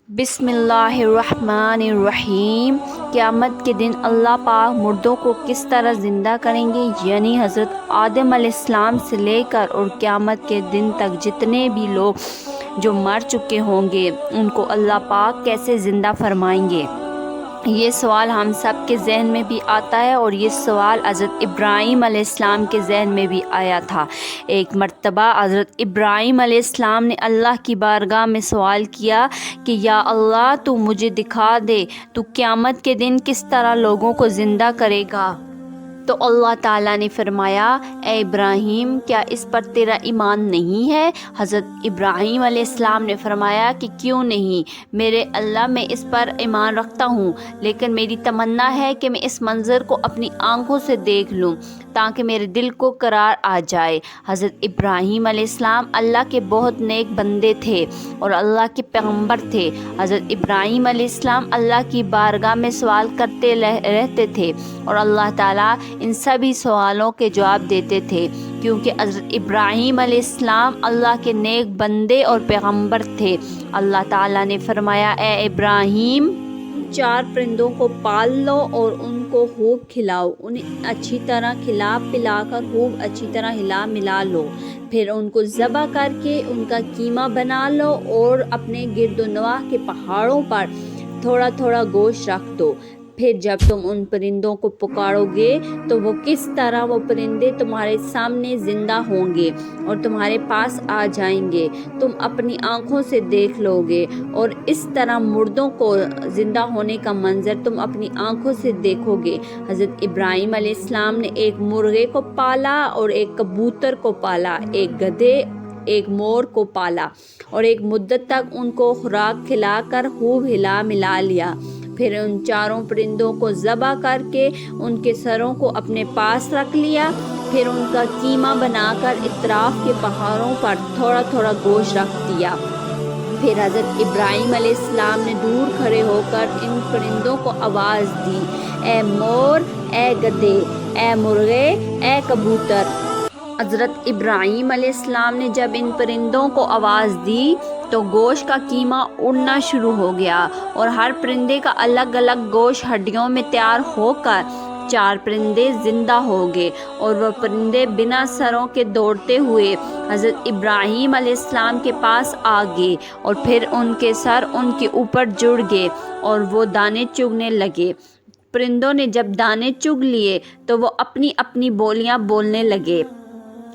بسم اللہ الرحمن الرحیم۔ قیامت کے دن اللہ پاک مردوں کو کس طرح زندہ کریں گے، یعنی حضرت آدم علیہ السلام سے لے کر اور قیامت کے دن تک جتنے بھی لوگ جو مر چکے ہوں گے ان کو اللہ پاک کیسے زندہ فرمائیں گے۔ یہ سوال ہم سب کے ذہن میں بھی آتا ہے، اور یہ سوال حضرت ابراہیم علیہ السلام کے ذہن میں بھی آیا تھا۔ ایک مرتبہ حضرت ابراہیم علیہ السلام نے اللہ کی بارگاہ میں سوال کیا کہ یا اللہ، تو مجھے دکھا دے تو قیامت کے دن کس طرح لوگوں کو زندہ کرے گا۔ تو اللہ تعالیٰ نے فرمایا، اے ابراہیم، کیا اس پر تیرا ایمان نہیں ہے؟ حضرت ابراہیم علیہ السلام نے فرمایا کہ کیوں نہیں، میرے اللہ، میں اس پر ایمان رکھتا ہوں، لیکن میری تمنا ہے کہ میں اس منظر کو اپنی آنکھوں سے دیکھ لوں تاکہ میرے دل کو قرار آ جائے۔ حضرت ابراہیم علیہ السلام اللہ کے بہت نیک بندے تھے اور اللہ کے پیغمبر تھے۔ حضرت ابراہیم علیہ السلام اللہ کی بارگاہ میں سوال کرتے رہتے تھے اور اللہ تعالیٰ ان سبھی سوالوں کے جواب دیتے تھے، کیونکہ حضرت ابراہیم علیہ السلام اللہ کے نیک بندے اور پیغمبر تھے۔ اللہ تعالیٰ نے فرمایا، اے ابراہیم، 4 پرندوں کو پال لو اور ان کو خوب کھلاؤ، انہیں اچھی طرح کھلا پلا کر خوب اچھی طرح ہلا ملا لو، پھر ان کو ذبح کر کے ان کا قیمہ بنا لو اور اپنے گرد و نواح کے پہاڑوں پر تھوڑا تھوڑا گوشت رکھ دو۔ پھر جب تم ان پرندوں کو پکارو گے تو وہ کس طرح وہ پرندے تمہارے سامنے زندہ ہوں گے اور تمہارے پاس آ جائیں گے، تم اپنی آنکھوں سے دیکھ لو گے، اور اس طرح مردوں کو زندہ ہونے کا منظر تم اپنی آنکھوں سے دیکھو گے۔ حضرت ابراہیم علیہ السلام نے ایک مرغے کو پالا اور ایک کبوتر کو پالا، ایک گدھے ایک مور کو پالا، اور ایک مدت تک ان کو خوراک کھلا کر خوب ہلا ملا لیا۔ پھر ان 4 پرندوں کو ذبح کر کے ان کے سروں کو اپنے پاس رکھ لیا، پھر ان کا قیمہ بنا کر اطراف کے پہاڑوں پر تھوڑا تھوڑا گوشت رکھ دیا۔ پھر حضرت ابراہیم علیہ السلام نے دور کھڑے ہو کر ان پرندوں کو آواز دی، اے مور، اے گدھے، اے مرغے، اے کبوتر۔ حضرت ابراہیم علیہ السلام نے جب ان پرندوں کو آواز دی تو گوشت کا قیمہ اڑنا شروع ہو گیا، اور ہر پرندے کا الگ الگ گوشت ہڈیوں میں تیار ہو کر 4 پرندے زندہ ہو گئے، اور وہ پرندے بنا سروں کے دوڑتے ہوئے حضرت ابراہیم علیہ السلام کے پاس آ گئے، اور پھر ان کے سر ان کے اوپر جڑ گئے اور وہ دانے چگنے لگے۔ پرندوں نے جب دانے چگ لیے تو وہ اپنی اپنی بولیاں بولنے لگے۔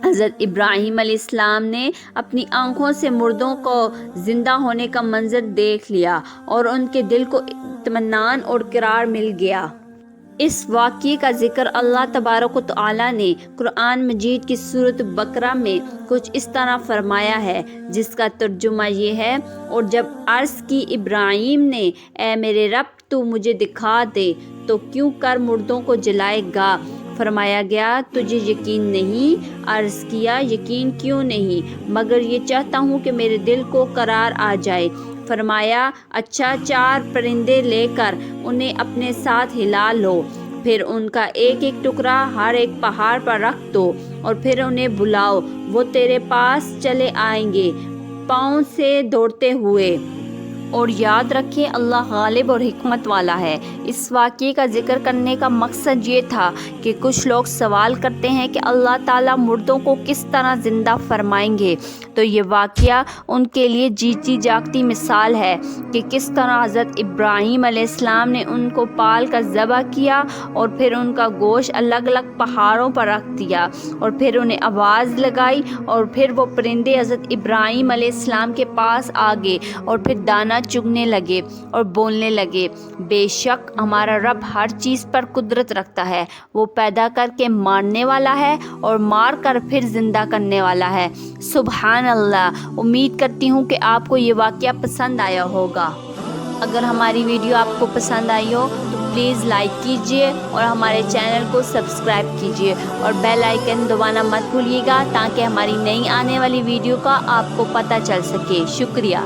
حضرت ابراہیم علیہ السلام نے اپنی آنکھوں سے مردوں کو زندہ ہونے کا منظر دیکھ لیا اور ان کے دل کو اطمینان اور قرار مل گیا۔ اس واقعے کا ذکر اللہ تبارک و تعالیٰ نے قرآن مجید کی سورۃ بقرہ میں کچھ اس طرح فرمایا ہے، جس کا ترجمہ یہ ہے، اور جب عرض کی ابراہیم نے، اے میرے رب، تو مجھے دکھا دے تو کیوں کر مردوں کو جلائے گا؟ فرمایا گیا، تجھے یقین نہیں؟ عرض کیا، یقین کیوں نہیں، مگر یہ چاہتا ہوں کہ میرے دل کو قرار آ جائے۔ فرمایا، اچھا، 4 پرندے لے کر انہیں اپنے ساتھ ہلا لو، پھر ان کا ایک ایک ٹکڑا ہر ایک پہاڑ پر رکھ دو، اور پھر انہیں بلاؤ، وہ تیرے پاس چلے آئیں گے پاؤں سے دوڑتے ہوئے۔ اور یاد رکھیں، اللہ غالب اور حکمت والا ہے۔ اس واقعے کا ذکر کرنے کا مقصد یہ تھا کہ کچھ لوگ سوال کرتے ہیں کہ اللہ تعالیٰ مردوں کو کس طرح زندہ فرمائیں گے، تو یہ واقعہ ان کے لیے جیتی جاگتی مثال ہے کہ کس طرح حضرت ابراہیم علیہ السلام نے ان کو پال کر ذبح کیا، اور پھر ان کا گوشت الگ الگ پہاڑوں پر رکھ دیا، اور پھر انہیں آواز لگائی، اور پھر وہ پرندے حضرت ابراہیم علیہ السلام کے پاس آ گئے اور پھر دانہ چگنے لگے اور بولنے لگے، بے شک ہمارا رب ہر چیز پر قدرت رکھتا ہے، وہ پیدا کر کے مارنے والا ہے اور مار کر پھر زندہ کرنے والا ہے۔ سبحان اللہ۔ امید کرتی ہوں کہ آپ کو یہ واقعہ پسند آیا ہوگا۔ اگر ہماری ویڈیو آپ کو پسند آئی ہو تو پلیز لائک کیجئے اور ہمارے چینل کو سبسکرائب کیجئے، اور بیل آئیکن دبانا مت بھولیے گا تاکہ ہماری نئی آنے والی ویڈیو کا آپ کو پتہ چل سکے۔ شکریہ۔